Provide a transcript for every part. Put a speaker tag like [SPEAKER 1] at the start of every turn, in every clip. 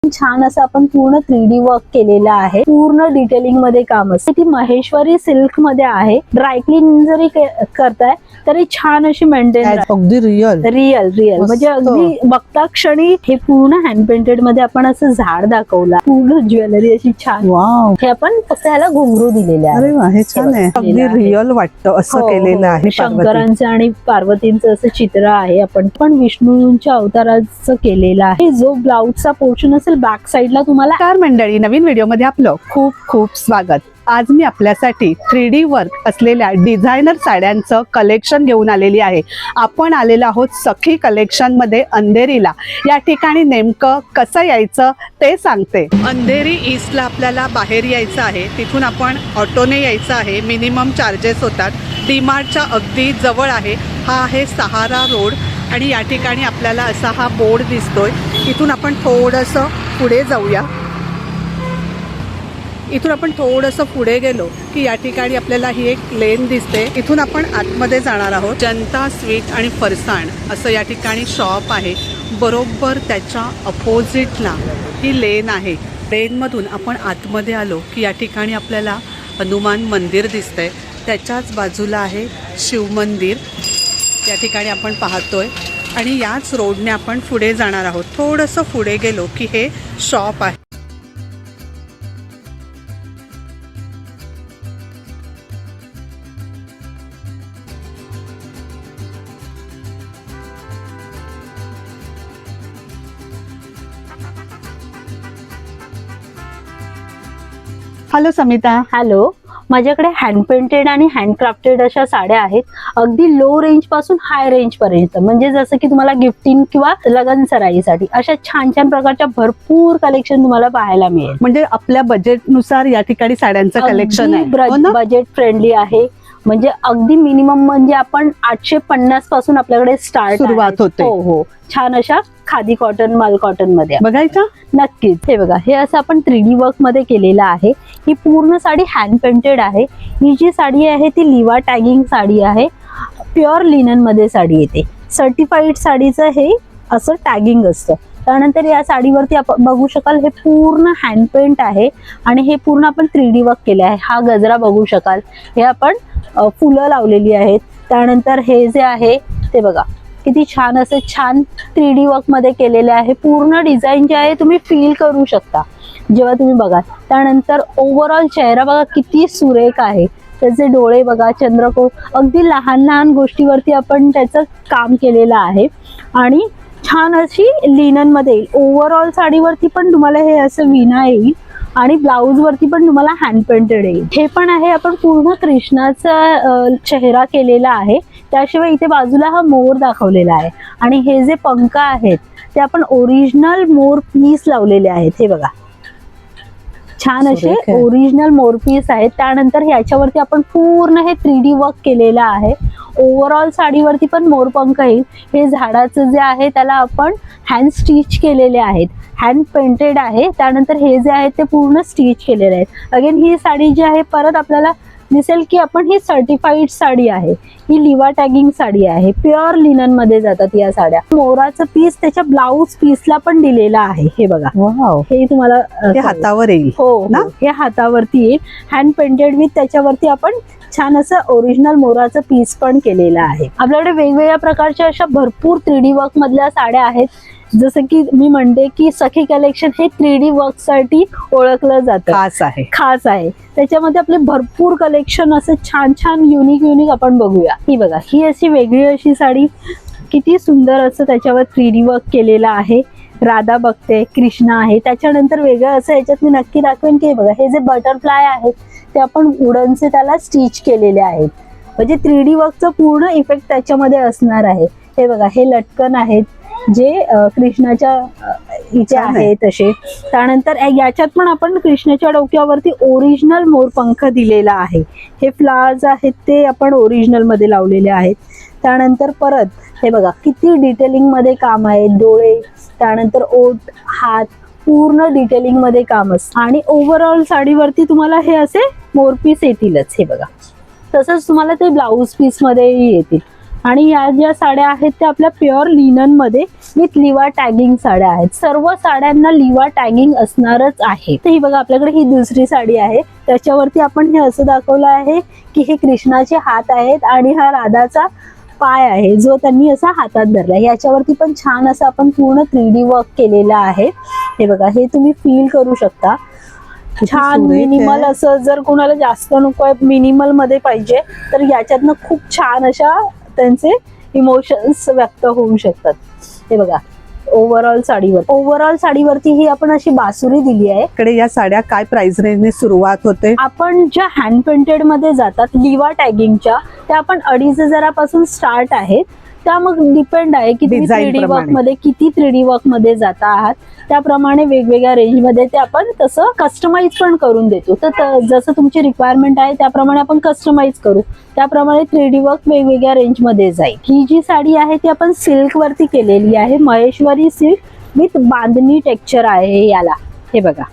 [SPEAKER 1] छान असं आपण पूर्ण 3D वर्क केलेलं आहे. पूर्ण डिटेलिंग मध्ये काम असते. ती महेश्वरी सिल्क मध्ये आहे. ड्रायक्लीन जरी करताय तरी छान अशी मेंटेन,
[SPEAKER 2] अगदी रिअल
[SPEAKER 1] म्हणजे अगदी बघता क्षणी हे पूर्ण हँड पेंटेड मध्ये आपण असं झाड दाखवला. पूर्ण ज्वेलरी अशी छान.
[SPEAKER 2] वाव,
[SPEAKER 1] हे आपण फक्त ह्याला घुंगरू दिलेले आहे.
[SPEAKER 2] अरे वा, हे छान आहे. अगदी रिअल वाटतं असं केलेलं आहे.
[SPEAKER 1] शंकरांचं आणि पार्वतींचं असं चित्र आहे. आपण विष्णूंच्या अवताराचं केलेलं आहे. जो ब्लाउजचा पोर्शन असेल बॅक साईडला तुम्हाला.
[SPEAKER 2] नमस्कार मंडळी, नवीन व्हिडिओ मध्ये आपलं खूप खूप स्वागत. आज मी आपल्यासाठी 3D वर्क असलेल्या डिझायनर साड्यांचं कलेक्शन घेऊन आलेली आहे. आपण आलेलो आहोत सखी कलेक्शन मध्ये अंधेरीला. या ठिकाणी नेमकं कसं यायचं ते सांगते. अंधेरी ईस्टला आपल्याला बाहेर यायचं आहे. तिथून आपण ऑटोने यायचं आहे. मिनिमम चार्जेस होतात. डीमार्टच्या अगदी जवळ आहे. हा आहे सहारा रोड आणि या ठिकाणी आपल्याला असा हा बोर्ड दिसतोय. इथून आपण थोडंसं पुढे जाऊया. इथून आपण थोडंसं पुढे गेलो की या ठिकाणी आपल्याला ही एक लेन दिसते. इथून आपण आतमध्ये जाणार आहोत. जनता स्वीट आणि फरसाण असं या ठिकाणी शॉप आहे. बरोबर त्याच्या अपोजिटला ही लेन आहे. लेनमधून आपण आतमध्ये आलो की या ठिकाणी आपल्याला हनुमान मंदिर दिसतंय. त्याच्याच बाजूला आहे शिव मंदिर. या ठिकाणी आपण पाहतोय आणि याच रोडने आपण पुढे जाणार आहोत. थोडंसं पुढे गेलो की हे शॉप आहे. हॅलो समिता.
[SPEAKER 1] हॅलो, माझ्याकडे हँड पेंटेड आणि हँड क्राफ्टेड अशा साड्या आहेत. अगदी लो रेंज पासून हाय रेंज पर्यंत. म्हणजे जसं की तुम्हाला गिफ्टिंग किंवा लग्न सराईसाठी अशा छान छान प्रकारच्या भरपूर कलेक्शन तुम्हाला पाहायला मिळेल.
[SPEAKER 2] म्हणजे आपल्या बजेटनुसार या ठिकाणी साड्यांचं कलेक्शन आहे.
[SPEAKER 1] बजेट फ्रेंडली आहे. म्हणजे अगदी मिनिमम म्हणजे आपण 850 पासून आपल्याकडे
[SPEAKER 2] सुरुवात होते.
[SPEAKER 1] हो, छान अशा खादी कॉटन, माल कॉटन मध्ये
[SPEAKER 2] बघायचं.
[SPEAKER 1] नक्कीच. हे बघा, हे असं आपण 3D वर्क मध्ये केलेलं आहे. ही पूर्ण साडी हँड पेंटेड आहे. ही जी साडी आहे ती लिवा टॅगिंग साडी आहे. प्युअर लिनन मध्ये साडी येते. सर्टिफाईड साडीचं हे असं टॅगिंग असतं. त्यानंतर या साडीवरती आपण बघू शकाल हे पूर्ण हँड पेंट आहे आणि हे पूर्ण आपण 3D वर्क केले आहे. हा गजरा बघू शकाल. हे आपण फुलं लावलेली आहेत. त्यानंतर हे जे आहे ते बघा किती छान असे 3D वर्क मध्ये केलेले आहे. पूर्ण डिझाईन जे आहे तुम्ही फील करू शकता जेव्हा तुम्ही बघा. त्यानंतर ओव्हरऑल चेहरा बघा किती सुरेख आहे. त्याचे डोळे बघा, चंद्रकोर, अगदी लहान लहान गोष्टीवरती आपण त्याचं काम केलेलं आहे. आणि छान अशी लिनन मध्ये ओव्हरऑल साडीवरती पण तुम्हाला हे असं विणा येईल आणि ब्लाऊज वरती पण तुम्हाला हँड पेंटेड येईल. हे पण आहे आपण पूर्ण कृष्णाचा चेहरा केलेला आहे. त्याशिवाय इथे बाजूला हा मोर दाखवलेला आहे आणि हे जे पंख आहेत ते आपण ओरिजिनल मोर पीस लावलेले आहेत. हे बघा छान असे ओरिजिनल मोर पीस आहेत. त्यानंतर ह्याच्यावरती आपण पूर्ण हे 3D वर्क केलेलं आहे. ओव्हरऑल साडीवरती पण मोरपंख येईल. हे झाडाचं जे आहे त्याला आपण हँड स्टिच केलेले आहेत. हँड पेंटेड आहे. त्यानंतर हे जे आहे ते पूर्ण स्टिच केलेले आहेत. अगेन ही साडी जी आहे परत आपल्याला दिसेल की आपण ही सर्टिफाईड साडी आहे. ही लिवा टॅगिंग साडी आहे. प्युअर लिनन मध्ये जातात या साड्या. मोराचं पीस त्याच्या ब्लाऊज पीसला पण दिलेला आहे. हे बघा, हे तुम्हाला
[SPEAKER 2] हातावर येईल.
[SPEAKER 1] हो ना, हे हातावरती येईल. हँड पेंटेड विथ त्याच्यावरती आपण छान असं ओरिजिनल मोराचं पीस पण केलेलं आहे. आपल्याकडे वेगवेगळ्या प्रकारच्या अशा भरपूर 3D वर्क मधल्या साड्या आहेत. जसं की मी म्हणते की सखी कलेक्शन हे 3D वर्क साठी ओळखलं जातं. खास आहे. त्याच्यामध्ये आपले भरपूर कलेक्शन असं छान छान युनिक आपण बघूया. ही बघा, ही अशी वेगळी अशी साडी किती सुंदर असं त्याच्यावर 3D वर्क केलेलं आहे. राधा बघते, कृष्णा आहे. त्याच्यानंतर वेगळं असं याच्यात मी नक्की दाखवेन की बघा हे जे बटरफ्लाय आहेत ते आपण वुडनचे त्याला स्टिच केलेले आहेत. म्हणजे 3D वर्कचं पूर्ण इफेक्ट त्याच्यामध्ये असणार आहे. हे बघा, हे लटकन आहेत जे कृष्णाच्या इथे आहे तसे. त्यानंतर याच्यात पण आपण कृष्णाच्या डोक्यावरती ओरिजिनल मोरपंख दिलेला आहे. हे फ्लावर्स आहेत ते आपण ओरिजिनल मध्ये लावलेले आहेत. त्यानंतर परत हे बघा किती डिटेलिंग मध्ये काम आहे. डोळे, त्यानंतर ओठ, हात, पूर्ण डिटेलिंग मध्ये काम असतं. आणि ओव्हरऑल साडीवरती तुम्हाला हे असे मोरपीस येतीलच. हे बघा, तसंच तुम्हाला ते ब्लाऊज पीस मध्ये येतील. आणि या ज्या साड्या आहेत त्या आपल्या प्युअर लिनन मध्ये विथ लिवा टॅगिंग साड्या आहेत. सर्व साड्यांना लिवा टॅगिंग असणारच आहे. तर ही बघा आपल्याकडे ही दुसरी साडी आहे, त्याच्यावरती आपण हे असं दाखवलं आहे की हे कृष्णाचे हात आहेत आणि हा राधाचा पाय आहे जो त्यांनी असा हातात धरला. याच्यावरती पण छान असं आपण पूर्ण 3D वर्क केलेलं आहे. हे बघा, हे तुम्ही फील करू शकता. छान मिनिमल असं, जर कोणाला जास्त नको आहे, मिनिमल मध्ये पाहिजे, तर याच्यातनं खूप छान अशा त्यांचे इमोशन्स व्यक्त होऊ शकतात. हे बघा, ओव्हरऑल साडीवरती ही आपण अशी बासुरी दिली आहे.
[SPEAKER 2] इकडे या साड्या काय प्राइस रेंजने सुरुवात होते?
[SPEAKER 1] आपण ज्या हँड पेंटेड मध्ये जातात लिवा टॅगिंगच्या, त्या आपण 2,500 पासून स्टार्ट आहेत. त्या मग डिपेंड आहे की तुम्ही
[SPEAKER 2] Design
[SPEAKER 1] 3D वर्क
[SPEAKER 2] प्रमाणे.
[SPEAKER 1] मध्ये किती 3D वर्क मध्ये जाता आहात, त्याप्रमाणे वेगवेगळ्या रेंज मध्ये ते आपण तसं कस्टमाइज पण करून देतो. तर जसं तुमची रिक्वायरमेंट आहे त्याप्रमाणे आपण कस्टमाइज करू, त्याप्रमाणे 3D वर्क वेगवेगळ्या रेंज मध्ये जाईल. ही जी साडी आहे ती आपण सिल्क वरती केलेली आहे, महेश्वरी सिल्क विथ बांधणी टेक्स्चर आहे याला. हे बघा,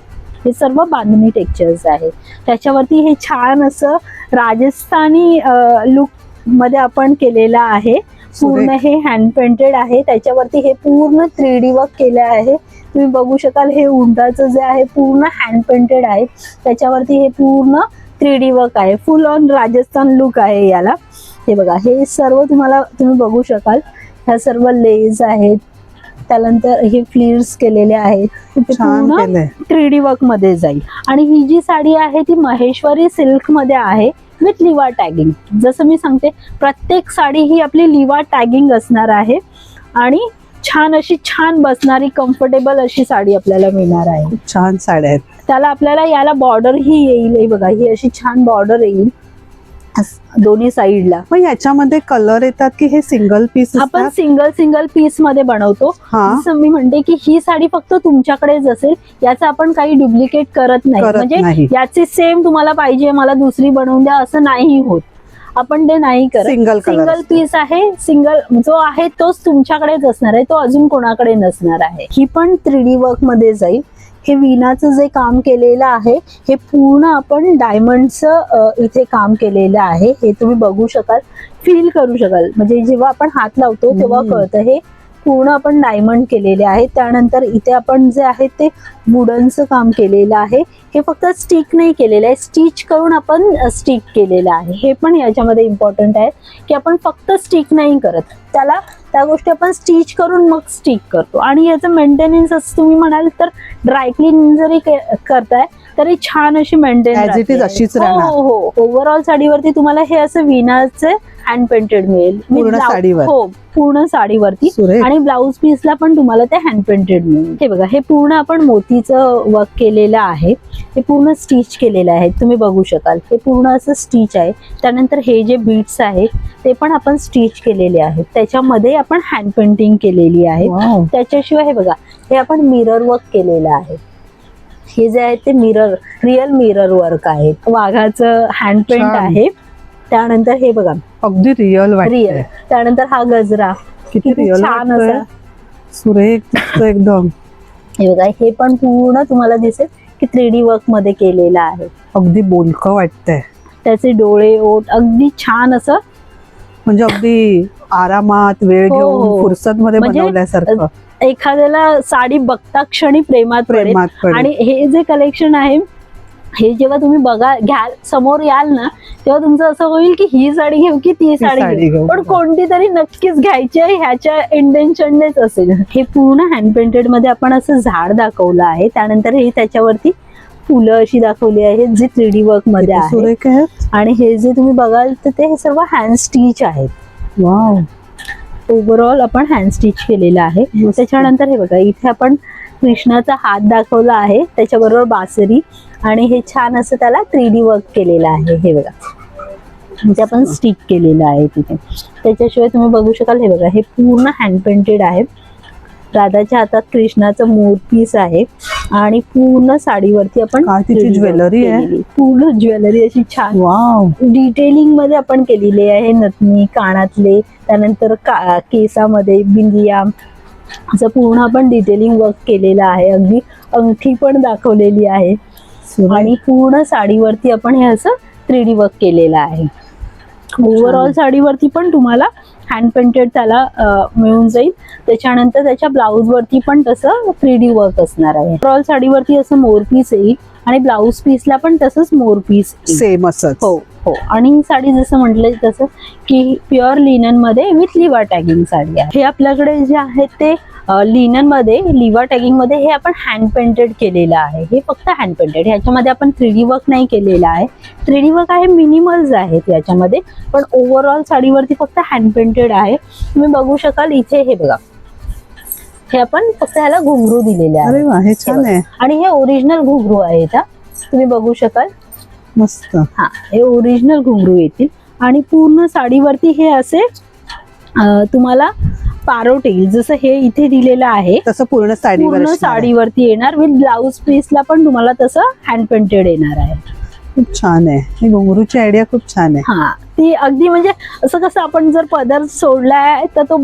[SPEAKER 1] हे सर्व बांधणी टेक्स्चर्स आहे. त्याच्यावरती हे छान असं राजस्थानी लुक मध्ये आपण केलेलं आहे. पूर्ण हे हँड पेंटेड आहे, त्याच्यावरती हे पूर्ण 3D वर्क केलं आहे. तुम्ही बघू शकाल हे उंटाचं जे आहे पूर्ण हँड पेंटेड आहे, त्याच्यावरती हे पूर्ण 3D वर्क आहे. फुल ऑन राजस्थान लुक आहे याला. हे बघा, हे सर्व तुम्ही बघू शकाल. ह्या सर्व लेस आहेत, त्यानंतर हे फ्लिअर्स केलेले आहेत. पूर्ण 3D वर्क मध्ये जाईल. आणि ही जी साडी आहे ती महेश्वरी सिल्क मध्ये आहे विथ लिवा टॅगिंग. जसं मी सांगते, प्रत्येक साडी ही आपली लिवा टॅगिंग असणार आहे आणि छान बसणारी कम्फर्टेबल अशी साडी आपल्याला मिळणार आहे.
[SPEAKER 2] छान साड्या आहेत.
[SPEAKER 1] त्याला आपल्याला याला बॉर्डर ही येईल. हे बघा, ही अशी छान बॉर्डर येईल दोन्ही साईडला.
[SPEAKER 2] मग याच्यामध्ये कलर येतात की हे सिंगल पीस?
[SPEAKER 1] आपण सिंगल पीस मध्ये बनवतो. जसं मी म्हणते की ही साडी फक्त तुमच्याकडेच असेल, याचं आपण काही डुप्लिकेट करत नाही. म्हणजे याची सेम तुम्हाला पाहिजे, मला दुसरी बनवून द्या असं नाही होत. आपण ते नाही करत. सिंगल पीस आहे, सिंगल जो आहे तोच तुमच्याकडेच असणार आहे, तो अजून कोणाकडे नसणार आहे. ही पण 3D वर्क मध्ये जाईल. हे विणाचं जे काम केलेलं आहे हे पूर्ण आपण डायमंडचं इथे काम केलेलं आहे. हे तुम्ही बघू शकाल, फील करू शकाल. म्हणजे जेव्हा आपण हात लावतो तेव्हा कळतं हे पूर्ण आपण डायमंड केलेले आहे. त्यानंतर इथे आपण जे आहे ते वुडनचं काम केलेलं आहे. हे फक्त स्टिक नाही केलेलं आहे, स्टिच करून आपण स्टिक केलेलं आहे. हे पण याच्यामध्ये इम्पॉर्टंट आहे की आपण फक्त स्टिक नाही करत, त्या गोष्टी आपण स्टिच करून मग स्टिक करतो. आणि याचं मेंटेनन्स असं तुम्ही म्हणाल तर ड्रायक्लीन जरी करताय तरी छान अशी मेंटेन
[SPEAKER 2] अशीच राहणार.
[SPEAKER 1] हो, ओव्हरऑल साडीवरती तुम्हाला हे असं विनाचे हँड पेंटेड मिळेल
[SPEAKER 2] पूर्ण साडीवर.
[SPEAKER 1] हो, पूर्ण साडीवरती. आणि ब्लाउज पीसला पण तुम्हाला ते हँड पेंटेड मिळेल. हे बघा, हे पूर्ण आपण मोतीचं वर्क केलेलं आहे. हे पूर्ण स्टिच केलेलं आहे, तुम्ही बघू शकाल. हे पूर्ण असं स्टिच आहे. त्यानंतर हे जे बीट्स आहेत ते पण आपण स्टिच केलेले आहेत. त्याच्यामध्ये आपण हँड पेंटिंग केलेली आहे. त्याच्याशिवाय हे बघा, हे आपण मिरर वर्क केलेलं आहे. हे जे आहे ते रिअल मिरर वर्क आहे. वाघाचं हँड पेंट आहे. त्यानंतर हे बघा,
[SPEAKER 2] अगदी रिअल.
[SPEAKER 1] त्यानंतर हा गजरा किती छान असा
[SPEAKER 2] सुरेख एकदम.
[SPEAKER 1] हे बघा, हे पण पूर्ण तुम्हाला दिसेल की 3D वर्क मध्ये केलेलं आहे.
[SPEAKER 2] अगदी बोलकं वाटतंय.
[SPEAKER 1] त्याचे डोळे, ओठ अगदी छान असं,
[SPEAKER 2] म्हणजे अगदी आरामात वेळ घेऊन फुरसत मध्ये बनवल्यासारखं.
[SPEAKER 1] एखाद्याला साडी बघता क्षणी प्रेमात पडेल. आणि हे जे कलेक्शन आहे हे जेव्हा तुम्ही घ्याल, समोर याल ना, तेव्हा तुमचं असं होईल की ही साडी घेऊ की ती साडी घेऊ, पण कोणती तरी नक्कीच घ्यायची आहे ह्याच्या इंटेन्शननेच असेल. हे पूर्ण हँड पेंटेड मध्ये आपण असं झाड दाखवलं आहे. त्यानंतर हे त्याच्यावरती फुलं अशी दाखवली आहेत जी 3D वर्क मध्ये आहे. आणि हे जे तुम्ही बघाल तर ते सर्व हँड स्टिच आहेत.
[SPEAKER 2] वाव,
[SPEAKER 1] ओव्हरऑल आपण हँड स्टिच केलेलं आहे. त्याच्यानंतर हे बघा, इथे आपण कृष्णाचा हात दाखवला आहे, त्याच्याबरोबर बासरी, आणि हे छान असं त्याला 3D वर्क केलेलं आहे. हे बघा, म्हणजे आपण स्टिक केलेलं आहे तिथे. त्याच्याशिवाय तुम्ही बघू शकाल, हे बघा, हे पूर्ण हँड पेंटेड आहे. राधाच्या हातात कृष्णाचं मोरपीस आहे आणि पूर्ण साडीवरती आपण
[SPEAKER 2] ज्वेलरी आहे.
[SPEAKER 1] पूर्ण ज्वेलरी अशी छान डिटेलिंग मध्ये आपण केलेली आहे. नथनी, कानातले, त्यानंतर केसामध्ये बिंदिया, असं पूर्ण आपण डिटेलिंग वर्क केलेलं आहे. अगदी अंगठी पण दाखवलेली आहे. आणि पूर्ण साडीवरती आपण हे असं 3D वर्क केलेलं आहे. ओव्हरऑल साडीवरती पण तुम्हाला हँड पेंटेड त्याला मिळून जाईल. त्याच्यानंतर त्याच्या ब्लाऊज वरती पण तसं 3D वर्क असणार आहे. ओव्हरऑल साडीवरती असं मोर पीस येईल आणि ब्लाऊज पीसला पण तसंच मोर पीस
[SPEAKER 2] सेम असंच.
[SPEAKER 1] हो हो. आणि ही साडी जसं म्हटलं तसं की प्युअर लिनन मध्ये विथ लिवा टॅगिंग साडी आहे. हे आपल्याकडे जे आहेत ते लिनन मध्ये लिवा टॅगिंग मध्ये हे आपण हँड पेंटेड केलेलं आहे. हे फक्त हँड पेंटेड, ह्याच्यामध्ये आपण 3D वर्क नाही केलेलं आहे. 3D वर्क आहे मिनिमल्स आहेत याच्यामध्ये, पण ओव्हरऑल साडीवरती फक्त हँड पेंटेड आहे. तुम्ही बघू शकाल इथे हे बघा, हे आपण फक्त ह्याला घुंगरू दिलेले आहे.
[SPEAKER 2] अरे वा, हे छान आहे.
[SPEAKER 1] आणि हे ओरिजिनल घुंगरू आहेत हा, तुम्ही बघू शकाल.
[SPEAKER 2] मस्त.
[SPEAKER 1] हा, हे ओरिजिनल घुंगरू येतील आणि पूर्ण साडीवरती हे असे तुम्हाला पारोटेल जसं हे इथे दिलेलं आहे
[SPEAKER 2] तसं पूर्ण
[SPEAKER 1] पूर्ण साडीवरती येणार. विथ ब्लाऊज पीसला पण तुम्हाला तसं हँड पेंटेड येणार आहे.
[SPEAKER 2] खूप छान आहे. ही घुंगरूची आयडिया खूप छान आहे.
[SPEAKER 1] हा, ती अगदी म्हणजे असं कसं आपण जर पदर सोडलाय तर तो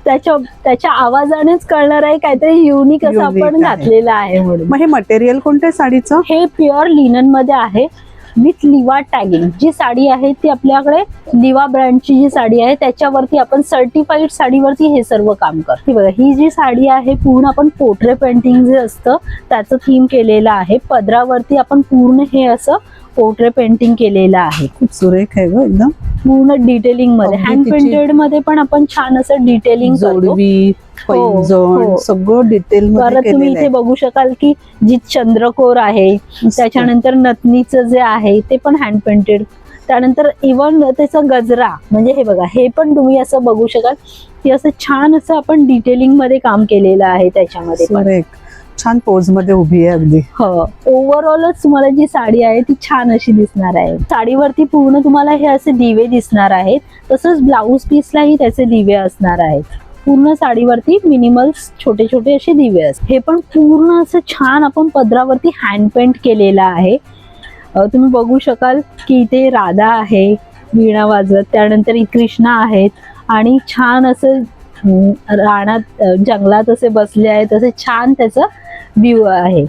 [SPEAKER 1] त्याच्या आवाजानेच कळणार आहे काहीतरी युनिक असं आपण घातलेलं आहे म्हणून.
[SPEAKER 2] मग हे मटेरियल कोणतं आहे साडीचं?
[SPEAKER 1] हे प्युअर लिनन मध्ये आहे विथ लिवा टॅगिंग. जी साडी आहे ती आपल्याकडे लिवा ब्रँडची जी साडी आहे त्याच्यावरती आपण सर्टिफाईड साडीवरती हे सर्व काम करतो. बघा, ही जी साडी आहे पूर्ण आपण पोर्ट्रे पेंटिंग जे असतं त्याचं थीम केलेलं आहे. पदरावरती आपण पूर्ण हे असं पोर्ट्रे पेंटिंग केलेलं आहे.
[SPEAKER 2] खूप सुरेख आहे ग, एकदम
[SPEAKER 1] पूर्ण डिटेलिंग मध्ये. हँड पेंटेड मध्ये पण आपण छान असं डिटेलिंग करतो.
[SPEAKER 2] पैंजण सगळं डिटेल मध्ये.
[SPEAKER 1] परत तुम्ही इथे बघू शकाल की जी चंद्रकोर आहे, त्याच्यानंतर नथनीचं जे आहे ते पण हँड पेंटेड. त्यानंतर इव्हन त्याचा गजरा म्हणजे हे बघा, हे पण तुम्ही असं बघू शकाल की असं छान असं आपण डिटेलिंग मध्ये काम केलेलं आहे त्याच्यामध्ये पण.
[SPEAKER 2] छान पोज मध्ये उभी आहे अगदी.
[SPEAKER 1] हो, ओव्हरऑलच तुम्हाला जी साडी आहे ती छान अशी दिसणार आहे. साडीवरती पूर्ण तुम्हाला हे असे दिवे दिसणार आहेत. तसंच ब्लाऊज पीसलाही त्याचे दिवे असणार आहेत. पूर्ण साडीवरती मिनिमल्स छोटे छोटे असे दिवे असतात. हे पण पूर्ण असं छान आपण पदरावरती हँड पेंट केलेलं आहे. तुम्ही बघू शकाल की इथे राधा आहे वीणा वाजवत, त्यानंतर कृष्णा आहेत आणि छान असं रानात जंगलात असे बसले आहेत. असे छान त्याचं व्ह्यू आहे.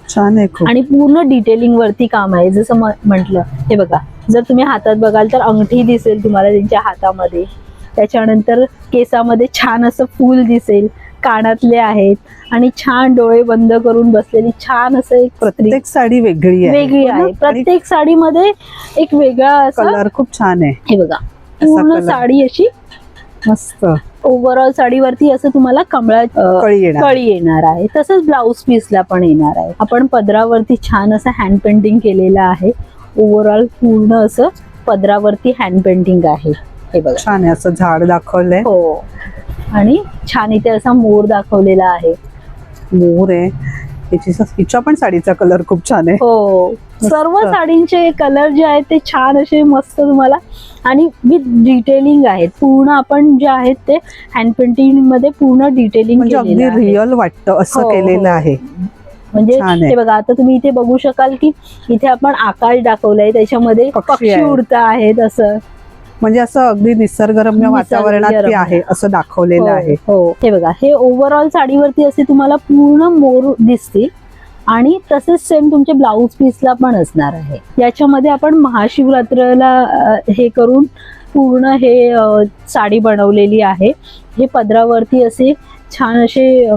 [SPEAKER 2] छान आहे खूप.
[SPEAKER 1] आणि पूर्ण डिटेलिंग वरती काम आहे. जसं म्हटलं हे बघा, जर तुम्ही हातात बघाल तर अंगठी दिसेल तुम्हाला त्यांच्या हातामध्ये. त्याच्यानंतर केसामध्ये छान असं फूल दिसेल, कानातले आहेत आणि छान डोळे बंद करून बसलेली छान असं एक.
[SPEAKER 2] प्रत्येक साडी वेगळी
[SPEAKER 1] आहे. प्रत्येक साडीमध्ये एक वेगळा
[SPEAKER 2] कलर खूप छान आहे.
[SPEAKER 1] हे बघा, पूर्ण साडी अशी
[SPEAKER 2] मस्त.
[SPEAKER 1] ओव्हरऑल साडीवरती असं तुम्हाला कळी येणार आहे. तसंच ब्लाऊज पीसला पण येणार आहे. आपण पदरावरती छान असं हँड पेंटिंग केलेलं आहे. ओव्हरऑल पूर्ण असं पदरावरती हँड पेंटिंग आहे. हे बघा,
[SPEAKER 2] छान आहे. असं झाड दाखवलंय.
[SPEAKER 1] हो, आणि छान इथे असा मोर दाखवलेला आहे.
[SPEAKER 2] मोर आहे. हिच्या पण साडीचा कलर खूप छान आहे.
[SPEAKER 1] हो, सर्व साडींचे कलर जे आहेत ते छान असे मस्त तुम्हाला आणि विथ डिटेलिंग आहेत. पूर्ण आपण जे आहेत ते हँड पेंटिंग मध्ये पूर्ण डिटेलिंग
[SPEAKER 2] म्हणजे अगदी रिअल वाटतं असं केलेलं आहे.
[SPEAKER 1] म्हणजे हे बघा, आता तुम्ही इथे बघू शकाल की इथे आपण आकाश दाखवलंय, त्याच्यामध्ये पक्षी उडत आहेत असं.
[SPEAKER 2] म्हणजे असं अगदी निसर्गरम्य वातावरणात आहे असं दाखवलेलं आहे.
[SPEAKER 1] हो, हे बघा, हे ओव्हरऑल साडीवरती असे तुम्हाला पूर्ण मोर दिसतील आणि तसेच सेम तुमच्या ब्लाऊज पीसला पण असणार आहे. याच्यामध्ये आपण महाशिवरात्रीला हे करून पूर्ण हे साडी बनवलेली आहे. हे पदरावरती असे छान असे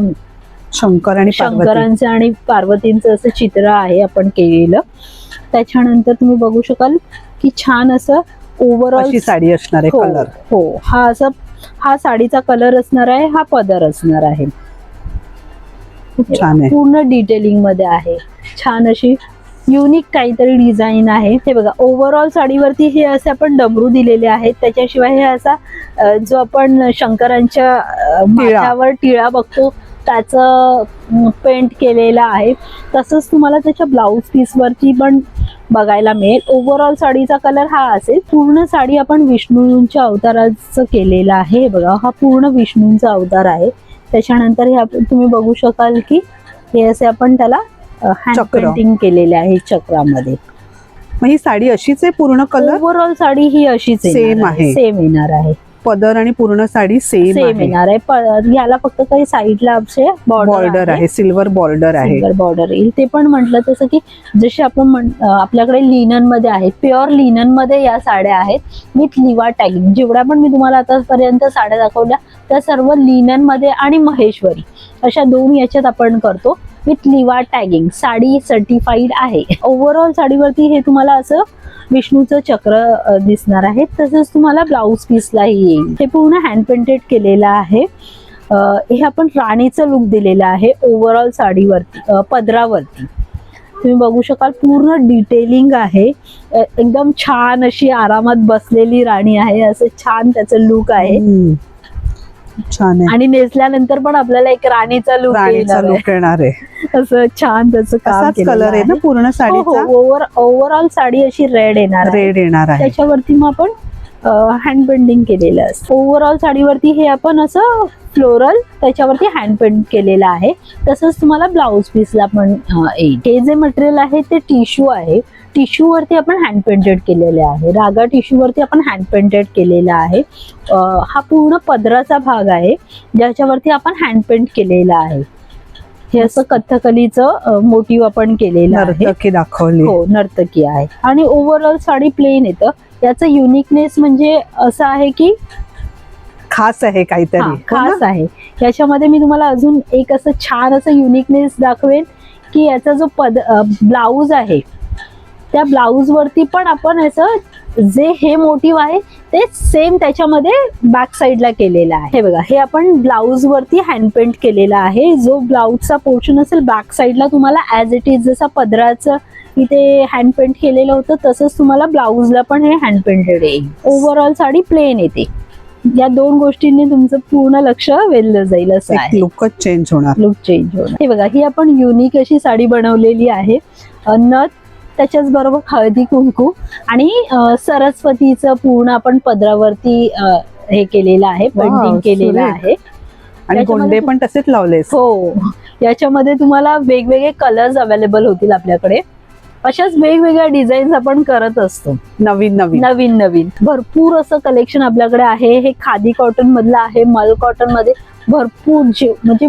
[SPEAKER 1] शंकरांचे आणि पार्वतींचं असं चित्र आहे आपण केलेलं. त्याच्यानंतर तुम्ही बघू शकाल की छान असं ओव्हरऑल
[SPEAKER 2] साडी असणार आहे. कलर
[SPEAKER 1] हो, हा साडीचा कलर असणार आहे. हा पदर असणार आहे.
[SPEAKER 2] खूप छान आहे.
[SPEAKER 1] पूर्ण डिटेलिंग मध्ये आहे. छान अशी युनिक काहीतरी डिझाईन आहे. हे बघा, ओव्हरऑल साडीवरती हे असे आपण डमरू दिलेले आहेत. त्याच्याशिवाय हे असा जो आपण शंकरांच्या माथ्यावर टिळा बघतो त्याचं पेंट केलेलं आहे. तसंच तुम्हाला त्याच्या ब्लाऊज पीस वरती पण बघायला मिळेल. ओव्हरऑल साडीचा कलर हा असेल. पूर्ण साडी आपण विष्णूंच्या अवताराचं केलेलं आहे. हे बघा, हा पूर्ण विष्णूंचा अवतार आहे. त्याच्यानंतर हे तुम्ही बघू शकाल की हे असे आपण त्याला हँड पेंटिंग केलेले आहे चक्रामध्ये.
[SPEAKER 2] मग ही साडी अशीच आहे पूर्ण कलर?
[SPEAKER 1] ओव्हरऑल साडी ही अशीच
[SPEAKER 2] सेम आहे.
[SPEAKER 1] सेम येणार आहे.
[SPEAKER 2] पदर आणि पूर्ण साडी सेम
[SPEAKER 1] सेम येणार आहे. याला फक्त काही साईडला असे
[SPEAKER 2] बॉर्डर आहे, सिल्वर बॉर्डर आहे.
[SPEAKER 1] सिल्वर बॉर्डर येईल. ते पण म्हटलं तसं की जसे आपण आपल्याकडे लिनन मध्ये आहे, प्युअर लिनन मध्ये या साड्या आहेत विथ लिवा टॅगिंग. जेवढ्या पण मी तुम्हाला आतापर्यंत साड्या दाखवल्या त्या सर्व लिनन मध्ये आणि महेश्वरी अशा दोन याच्यात आपण करतो विथ लिवा टॅगिंग. साडी सर्टिफाईड आहे. ओव्हरऑल साडीवरती हे तुम्हाला असं विष्णूचं चक्र दिसणार आहे. तसंच तुम्हाला ब्लाऊज पीसलाही येईल. हे पूर्ण हँड पेंटेड केलेलं आहे. हे आपण राणीचं लुक दिलेलं आहे ओव्हरऑल साडीवरती, पदरावरती तुम्ही बघू शकाल. पूर्ण डिटेलिंग आहे. एकदम छान अशी आरामात बसलेली राणी आहे. असं छान त्याचं लुक आहे.
[SPEAKER 2] छान आहे.
[SPEAKER 1] आणि नेसल्यानंतर पण आपल्याला एक राणीचा लुक
[SPEAKER 2] येणार आहे.
[SPEAKER 1] असं छान त्याचं काम
[SPEAKER 2] कलर आहे ना पूर्ण साडीचा.
[SPEAKER 1] ओव्हरऑल साडी अशी रेड येणार आहे. त्याच्यावरती मग आपण हँड पेंटिंग केलेलं असतं. ओव्हरऑल साडीवरती हे आपण असं फ्लोरल त्याच्यावरती हँड पेंट केलेलं आहे. तसंच तुम्हाला ब्लाऊज पीसला पण येईल. हे जे मटेरियल आहे ते टिश्यू आहे. टिश्यू वरती आपण हँड पेंटेड केलेले आहे. रागा टिश्यू वरती आपण हँड पेंटेड केलेला आहे. हा पूर्ण पदराचा भाग आहे ज्याच्यावरती आपण हँड पेंट केलेला आहे. हे असं कथ्थकलीचं मोटिव्ह आपण केलेलं आहे.
[SPEAKER 2] नर्तकी दाखवली.
[SPEAKER 1] हो, नर्तकी आहे. आणि ओव्हरऑल साडी प्लेन येतं. याचं युनिकनेस म्हणजे असं आहे की
[SPEAKER 2] खास आहे, काहीतरी
[SPEAKER 1] खास आहे. याच्यामध्ये मी तुम्हाला अजून एक असं छान असं युनिकनेस दाखवेन की याचा जो ब्लाऊज आहे त्या ब्लाऊज वरती पण आपण असं जे हे मोटिव्ह आहे ते सेम त्याच्यामध्ये बॅक साईडला केलेलं आहे. हे बघा, हे आपण ब्लाऊज वरती हँड पेंट केलेला आहे. जो ब्लाऊजचा पोर्शन असेल बॅक साईडला तुम्हाला ऍज इट इज जसा पदराचं इथे हँड पेंट केलेलं होतं तसंच तुम्हाला ब्लाऊजला पण हे हँड पेंटेड येईल. ओव्हरऑल साडी प्लेन येते. या दोन गोष्टींनी तुमचं पूर्ण लक्ष वेधलं जाईल. असं आहे.
[SPEAKER 2] लुकच चेंज होणार.
[SPEAKER 1] लुक चेंज होणार. हे बघा, ही आपण युनिक अशी साडी बनवलेली आहे. नथ, त्याच्याच बरोबर हळदी कुंकू आणि सरस्वतीचं पूर्ण आपण पदरावरती हे केलेलं आहे, पेंटिंग केलेलं आहे.
[SPEAKER 2] आणि गोंडे पण तसेच लावले.
[SPEAKER 1] हो, याच्यामध्ये तुम्हाला वेगवेगळे कलर्स अवेलेबल होतील आपल्याकडे. अशाच वेगवेगळ्या डिझाईन्स आपण करत असतो. नवीन भरपूर असं कलेक्शन आपल्याकडे आहे. हे खादी कॉटन मधलं आहे. मल कॉटन मध्ये भरपूर म्हणजे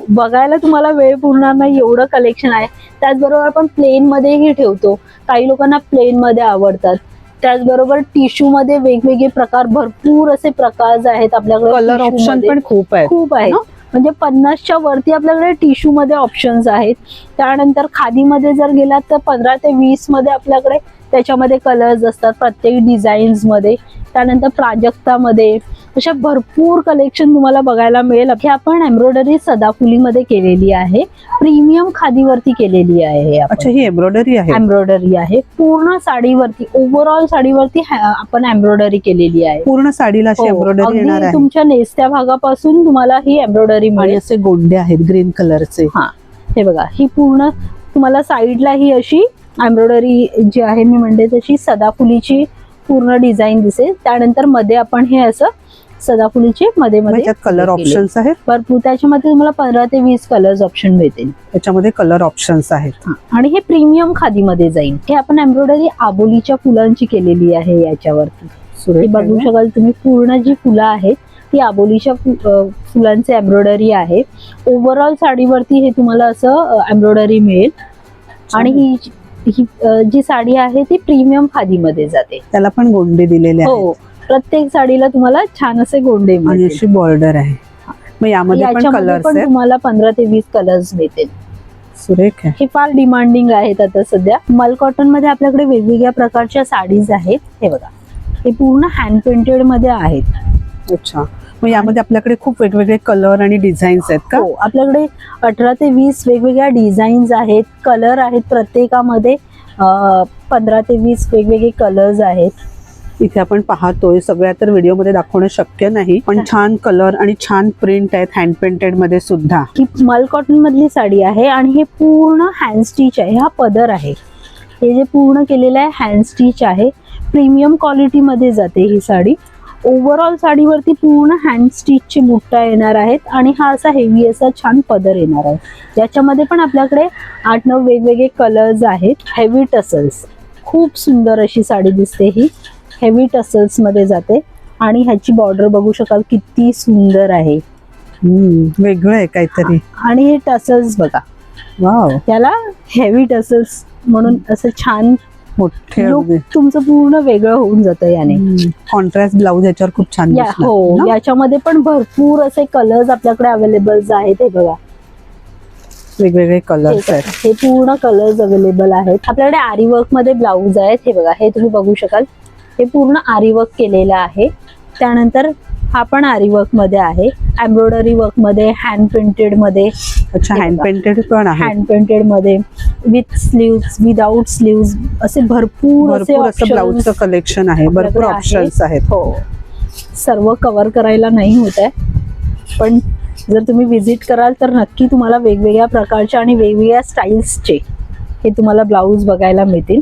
[SPEAKER 1] बघायला तुम्हाला वेळ पुरणार नाही एवढं कलेक्शन आहे. त्याचबरोबर आपण प्लेन मध्येही ठेवतो. काही लोकांना प्लेन मध्ये आवडतात. त्याचबरोबर टिश्यू मध्ये वेगवेगळे प्रकार, भरपूर असे प्रकार आहेत आपल्याकडे.
[SPEAKER 2] कलर ऑप्शन पण खूप आहेत.
[SPEAKER 1] म्हणजे 50च्या वरती आपल्याकडे टिश्यू मध्ये ऑप्शन्स आहेत. त्यानंतर खादीमध्ये जर गेलात तर 15 ते 20 मध्ये आपल्याकडे त्याच्यामध्ये कलर्स असतात प्रत्येक डिझाईन्स मध्ये. त्यानंतर प्राजक्तामध्ये अशा भरपूर कलेक्शन तुम्हाला बघायला मिळेल. हे आपण एम्ब्रॉयडरी सदाफुलीमध्ये केलेली आहे. प्रीमियम खादीवरती केलेली आहे.
[SPEAKER 2] अच्छा, ही एम्ब्रॉयडरी
[SPEAKER 1] आहे पूर्ण साडीवरती. ओव्हरऑल साडीवरती आपण एम्ब्रॉयडरी केलेली आहे.
[SPEAKER 2] पूर्ण साडीला एम्ब्रॉयडरी येणार आहे.
[SPEAKER 1] तुमच्या नेसत्या भागापासून तुम्हाला ही एम्ब्रॉयडरी मिळेल.
[SPEAKER 2] असे गोंडे आहेत ग्रीन कलरचे.
[SPEAKER 1] हे बघा, ही पूर्ण तुम्हाला साईडला ही अशी एम्ब्रॉयडरी जी आहे मी म्हणते तशी सदाफुलीची पूर्ण डिझाईन दिसेल. त्यानंतर मध्ये आपण हे असं सदाफुलीचे मध्ये
[SPEAKER 2] कलर ऑप्शन्स आहेत
[SPEAKER 1] भरपूर. त्याच्यामध्ये तुम्हाला 15 ते 20 कलर्स ऑप्शन मिळतील.
[SPEAKER 2] त्याच्यामध्ये कलर ऑप्शन्स आहेत.
[SPEAKER 1] आणि हे प्रीमियम खादीमध्ये जाईल. हे आपण एम्ब्रॉयडरी आबोलीच्या फुलांची केलेली आहे याच्यावरती. हे बघू शकाल तुम्ही. पूर्ण जी फुलं आहेत ती आबोलीच्या फुलांचे एम्ब्रॉयडरी आहे. ओव्हरऑल साडीवरती हे तुम्हाला असं एम्ब्रॉयडरी मिळेल. आणि ही जी साडी आहे ती प्रीमियम खादीमध्ये जाते.
[SPEAKER 2] त्याला पण गोंडे दिलेले आहेत.
[SPEAKER 1] हो, प्रत्येक साडीला तुम्हाला छान असे गोंडे मिळतील.
[SPEAKER 2] अशी बॉर्डर आहे. मग यामध्ये पण कलर्स आहेत.
[SPEAKER 1] तुम्हाला 15 ते 20 कलर्स मिळतील.
[SPEAKER 2] सुरेख आहे.
[SPEAKER 1] हे फार डिमांडिंग आहेत आता सध्या. मल कॉटन मध्ये आपल्याकडे वेगवेगळ्या प्रकारच्या साडीज आहेत. हे बघा, हे पूर्ण हँड पेंटेड मध्ये आहेत.
[SPEAKER 2] अच्छा, मग यामध्ये आपल्याकडे खूप वेगवेगळे कलर आणि डिझाईन्स आहेत का?
[SPEAKER 1] हो, आपल्याकडे 18 ते 20 वेगवेगळ्या डिझाईन्स आहेत. कलर आहेत प्रत्येकामध्ये 15 ते 20 वेगवेगळे कलर्स आहेत.
[SPEAKER 2] इथे आपण पाहतोय. सगळ्या तर व्हिडिओमध्ये दाखवणं शक्य नाही, पण छान कलर आणि छान प्रिंट आहेत हँड पेंटेड मध्ये सुद्धा.
[SPEAKER 1] ही मल कॉटन मधली साडी आहे आणि हे पूर्ण हँड स्टिच आहे. हा पदर आहे. हे जे पूर्ण केलेलं आहे हँड स्टिच आहे. प्रीमियम क्वालिटी मध्ये जाते ही साडी. ओव्हरऑल साडीवरती पूर्ण हँड स्टिचचे बुट्टा येणार आहेत आणि हा असा हेवी असा छान पदर येणार आहे. याच्यामध्ये पण आपल्याकडे 8-9 वेगवेगळे कलर्स आहेत. हेवी टसल्स, खूप सुंदर अशी साडी दिसते ही. हेवी टसल्स मध्ये जाते. आणि ह्याची बॉर्डर बघू शकाल किती सुंदर आहे.
[SPEAKER 2] वेगळं आहे काहीतरी.
[SPEAKER 1] आणि हे टसल्स बघा,
[SPEAKER 2] वाव,
[SPEAKER 1] त्याला हेवी टसल्स म्हणून असं छान
[SPEAKER 2] मोठे
[SPEAKER 1] लुक तुमचं पूर्ण वेगळं होऊन जातं याने.
[SPEAKER 2] कॉन्ट्रास्ट ब्लाऊज याच्यावर खूप छान दिसणार
[SPEAKER 1] हो,
[SPEAKER 2] ना?
[SPEAKER 1] याच्यामध्ये पण भरपूर असे कलर्स आपल्याकडे अवेलेबल आहेत. हे बघा,
[SPEAKER 2] वेगवेगळे कलर्स आहेत.
[SPEAKER 1] हे पूर्ण कलर्स अवेलेबल आहेत. आपल्याकडे आरी वर्क मध्ये ब्लाऊज आहेत. हे बघा, हे तुम्ही बघू शकाल, हे पूर्ण आरी वर्क केलेलं आहे. त्यानंतर हा पण आरी वर्क मध्ये आहे, एम्ब्रॉयडरी वर्क मध्ये, हँड पेंटेड मध्ये.
[SPEAKER 2] अच्छा, हँड पेंटेड पण आहे.
[SPEAKER 1] हँड पेंटेड मध्ये विथ स्लीव्स, विदाउट स्लीव्स, असे भरपूर असे
[SPEAKER 2] असं ब्लाऊजचं कलेक्शन आहे. भरपूर ऑप्शन्स आहेत.
[SPEAKER 1] हो, सर्व कव्हर करायला नाही होत आहे, पण जर तुम्ही व्हिजिट कराल तर नक्की तुम्हाला वेगवेगळ्या प्रकारच्या आणि वेगवेगळ्या स्टाईल्सचे हे तुम्हाला ब्लाऊज बघायला मिळतील.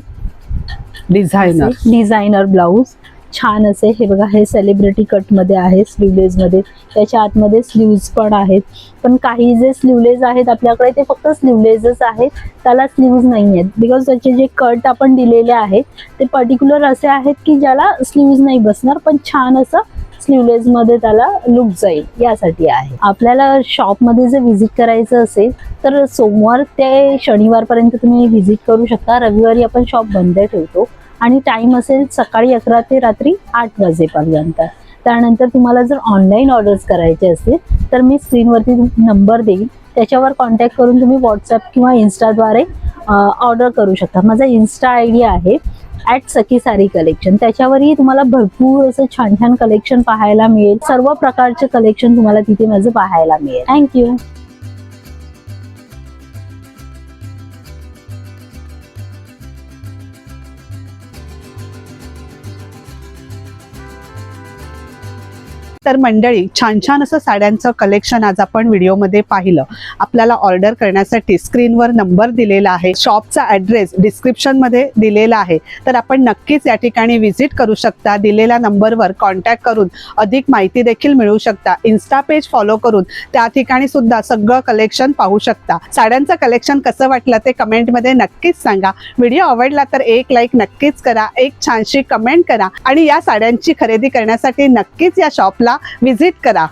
[SPEAKER 1] डिझायनर ब्लाऊज छान असे. हे बघा, हे सेलिब्रिटी कट मध्ये आहे, स्लीवलेस मध्ये. त्याच्या आतमध्ये स्लीव्स पण आहेत, पण काही जे स्लीवलेस आहेत आपल्याकडे ते फक्त स्लीवलेसच आहेत, त्याला स्लीव्स नाही आहेत. बिकॉज त्याचे जे कट आपण दिलेले आहेत ते पर्टिक्युलर असे आहेत की ज्याला स्लीव्स नाही बसणार, पण छान असं स्लीवलेस मध्ये त्याला लुक जाईल, यासाठी आहे. आपल्याला शॉपमध्ये जर व्हिजिट करायचं असेल तर सोमवार ते शनिवारपर्यंत तुम्ही व्हिजिट करू शकता. रविवारी आपण शॉप बंद ठेवतो आणि टाइम असेल सकाळी 11 ते रात्री 8 वाजेपर्यंत. त्यानंतर तुम्हाला जर ऑनलाईन ऑर्डर्स करायचे असतील तर मी स्क्रीनवरती नंबर देईन, त्याच्यावर कॉन्टॅक्ट करून तुम्ही व्हॉट्सअप किंवा इन्स्टाद्वारे ऑर्डर करू शकता. माझा इन्स्टा आयडी आहे @सखी साडी कलेक्शन. त्याच्यावरही तुम्हाला भरपूर असं छान छान कलेक्शन पाहायला मिळेल. सर्व प्रकारचे कलेक्शन तुम्हाला तिथे माझं पाहायला मिळेल. थँक्यू.
[SPEAKER 2] तर मंडळी, छान छान असं साड्यांचं कलेक्शन आज आपण व्हिडिओमध्ये पाहिलं. आपल्याला ऑर्डर करण्यासाठी स्क्रीनवर नंबर दिलेला आहे, शॉपचा ॲड्रेस डिस्क्रिप्शनमध्ये दिलेला आहे. तर आपण नक्कीच या ठिकाणी व्हिजिट करू शकता. दिलेल्या नंबरवर कॉन्टॅक्ट करून अधिक माहिती देखील मिळवू शकता. इन्स्टा पेज फॉलो करून त्या ठिकाणी सुद्धा सगळं कलेक्शन पाहू शकता. साड्यांचं कलेक्शन कसं वाटलं ते कमेंटमध्ये नक्कीच सांगा. व्हिडिओ आवडला तर एक लाईक नक्कीच करा, एक छानशी कमेंट करा आणि या साड्यांची खरेदी करण्यासाठी नक्कीच या शॉपला व्हिजिट करा.